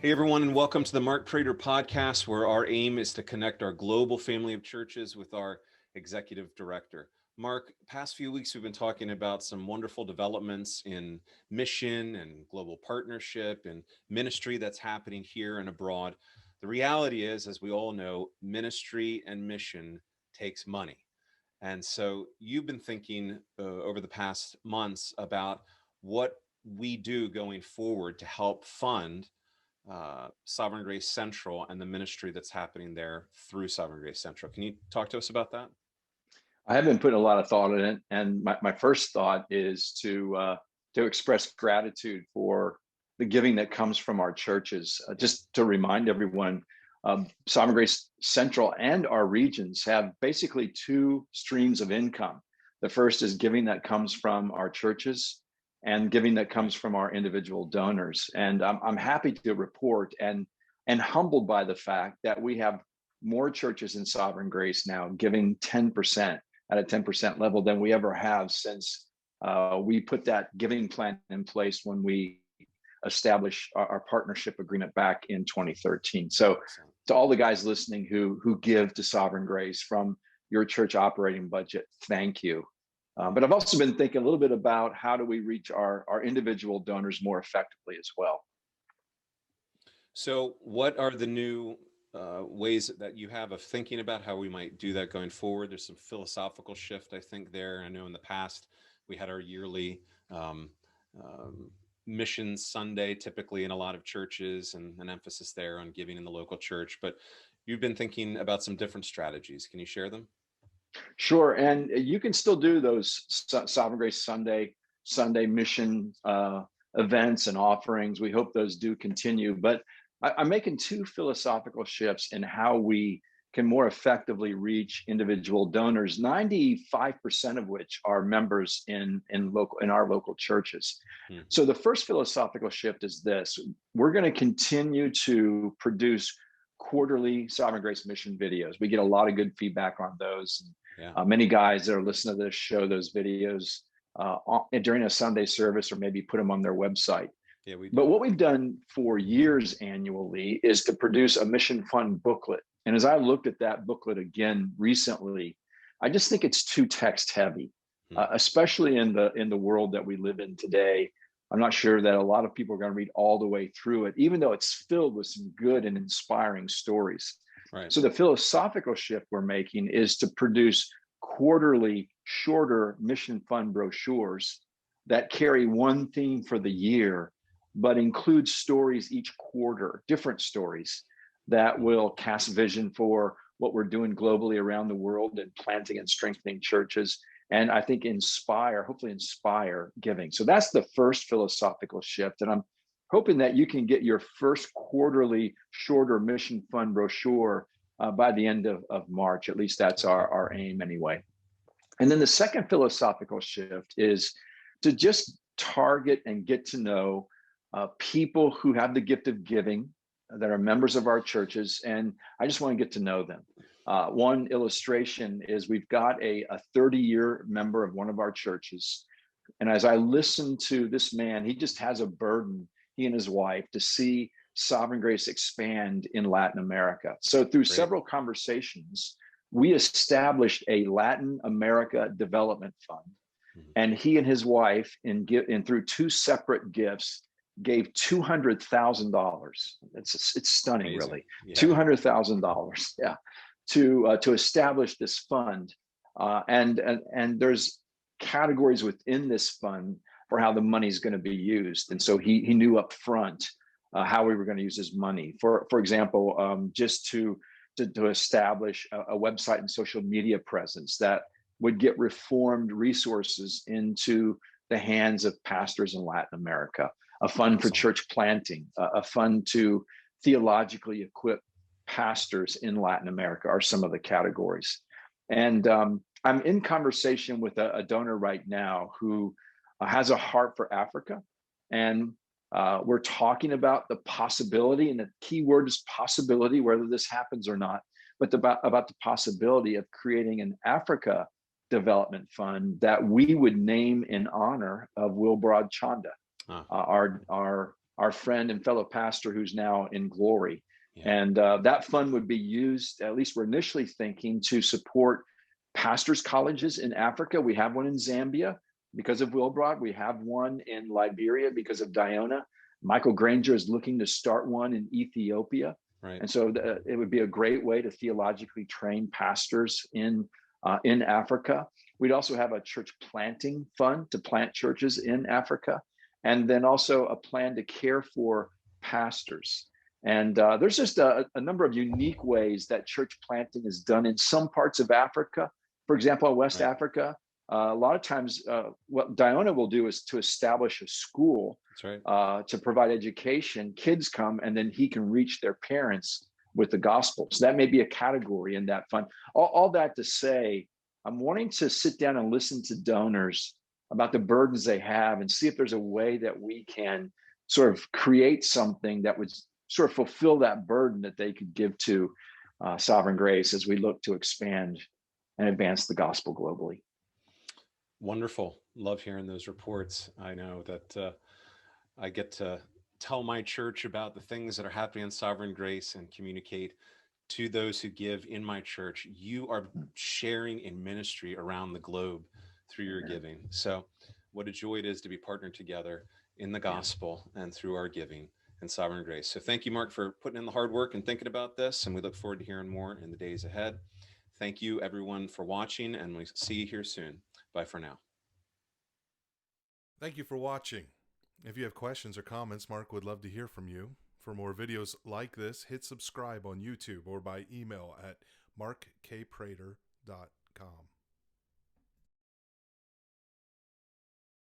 Hey, everyone, and welcome to the Mark Prater podcast, where our aim is to connect our global family of churches with our executive director. Mark, past few weeks, we've been talking about some wonderful developments in mission and global partnership and ministry that's happening here and abroad. The reality is, as we all know, ministry and mission takes money. And so you've been thinking over the past months about what we do going forward to help fund Sovereign Grace Central and the ministry that's happening there through Sovereign Grace Central. Can you talk to us about that? I have been putting a lot of thought in it, and my first thought is to express gratitude for the giving that comes from our churches. Just to remind everyone, Sovereign Grace Central and our regions have basically two streams of income. The first is giving that comes from our churches, and giving that comes from our individual donors. And I'm happy to report and humbled by the fact that we have more churches in Sovereign Grace now giving 10% at a 10% level than we ever have since we put that giving plan in place when we established our partnership agreement back in 2013. So to all the guys listening who give to Sovereign Grace from your church operating budget, thank you. But I've also been thinking a little bit about how do we reach our individual donors more effectively as well. So what are the new ways that you have of thinking about how we might do that going forward? There's some philosophical shift, I think, there. I know in the past we had our yearly Mission Sunday, typically in a lot of churches, and an emphasis there on giving in the local church. But you've been thinking about some different strategies. Can you share them? Sure, and you can still do those Sovereign Grace Sunday mission events and offerings. We hope those do continue, but I'm making two philosophical shifts in how we can more effectively reach individual donors, 95% of which are members in our local churches. So the first philosophical shift is this: we're going to continue to produce quarterly Sovereign Grace mission videos. We get a lot of good feedback on those. Many guys that are listening to this show those videos during a Sunday service, or maybe put them on their website. But what we've done for years annually is to produce a mission fund booklet. And as I looked at that booklet again recently, I just think it's too text heavy, especially in the world that we live in today. I'm not sure that a lot of people are going to read all the way through it, even though it's filled with some good and inspiring stories. Right. So the philosophical shift we're making is to produce quarterly, shorter mission fund brochures that carry one theme for the year, but include stories each quarter, different stories that will cast vision for what we're doing globally around the world and planting and strengthening churches. And I think hopefully inspire giving. So that's the first philosophical shift. And I'm hoping that you can get your first quarterly shorter mission fund brochure by the end of March. At least that's our aim anyway. And then the second philosophical shift is to just target and get to know people who have the gift of giving, that are members of our churches, and I just want to get to know them. One illustration is we've got a 30-year member of one of our churches. And as I listen to this man, he just has a burden, he and his wife, to see Sovereign Grace expand in Latin America. So through several conversations, we established a Latin America Development Fund. And he and his wife, and through two separate gifts, gave $200,000. It's stunning. Amazing. Really. Yeah. $200,000, yeah, to establish this fund. And there's categories within this fund for how the money is going to be used. And so he knew up front how we were going to use his money. For example, just to establish a website and social media presence that would get Reformed resources into the hands of pastors in Latin America, a fund for church planting, a fund to theologically equip pastors in Latin America are some of the categories. And I'm in conversation with a donor right now who has a heart for Africa. And we're talking about the possibility, and the key word is possibility, whether this happens or not, but about the possibility of creating an Africa development fund that we would name in honor of Wilbrod Chanda, our our friend and fellow pastor who's now in glory. Yeah. And that fund would be used, at least we're initially thinking, to support pastors' colleges in Africa. We have one in Zambia because of Wilbrod. We have one in Liberia because of Diona. Michael Granger is looking to start one in Ethiopia. Right. And so it would be a great way to theologically train pastors in Africa. We'd also have a church planting fund to plant churches in Africa, and then also a plan to care for pastors. And there's just a number of unique ways that church planting is done in some parts of Africa. For example, in West Africa, a lot of times what Diona will do is to establish a school. That's right. To provide education. Kids come, and then he can reach their parents with the gospel. So that may be a category in that fund. All that to say, I'm wanting to sit down and listen to donors about the burdens they have and see if there's a way that we can sort of create something that would sort of fulfill that burden that they could give to Sovereign Grace as we look to expand and advance the gospel globally. Wonderful. Love hearing those reports. I know that I get to tell my church about the things that are happening in Sovereign Grace and communicate to those who give in my church. You are sharing in ministry around the globe through your giving. So what a joy it is to be partnered together in the gospel and through our giving and Sovereign Grace. So thank you, Mark, for putting in the hard work and thinking about this. And we look forward to hearing more in the days ahead. Thank you, everyone, for watching, and we'll see you here soon. Bye for now. Thank you for watching. If you have questions or comments, Mark would love to hear from you. For more videos like this, hit subscribe on YouTube or by email at markkprater.com.